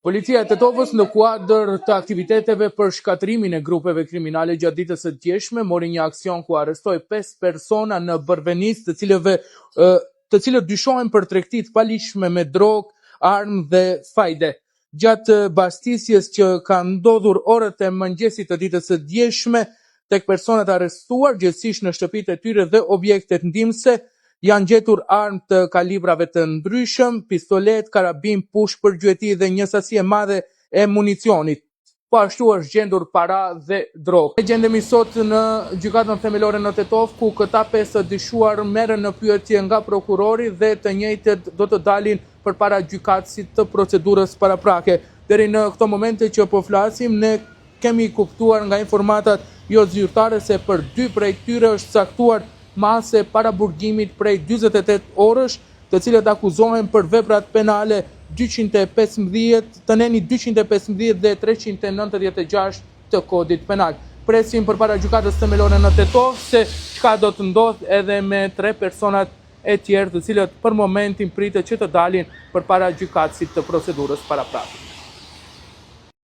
Policia e Tetovës në kuadër të aktiviteteve për shkatrimin e grupeve kriminale gjatë ditës së djeshme mori një aksion ku arrestoi 5 persona në Bërvenis, të cilët dyshohen për tregti të paligjshme me drogë, armë dhe fajde. Gjatë bashkëtisjes që ka ndodhur orët e mëngjesit të ditës së djeshme tek personat arrestuar, gjithsesi në shtëpitë e tyre dhe objektet ndihmëse, janë gjetur armë të kalibrave të ndryshëm, pistolet, karabin, pushk për gjueti dhe një sasi e madhe e municionit. Po ashtu është gjendur para dhe drogë. Ne gjendemi sot në gjykatën themelore në Tetov, ku këta 5 të dyshuar merren në pyetje nga prokurori dhe të njëjtët do të dalin përpara gjykatësit të procedurës paraprake. Deri në këto momente që po flasim, ne kemi kuptuar nga informatat jo zyrtare se për 2 prej tyre është caktuar mase para burgimit prej 48 orësh, të cilët akuzohen për veprat penale 215, të neni 215 dhe 396 të kodit penal. Presim përpara gjykatës themelore në Tetov se çka do të ndodh edhe me 3 personat e tjerë, të cilët për momentin pritet që të dalin përpara gjykatësit të procedurës paraprake.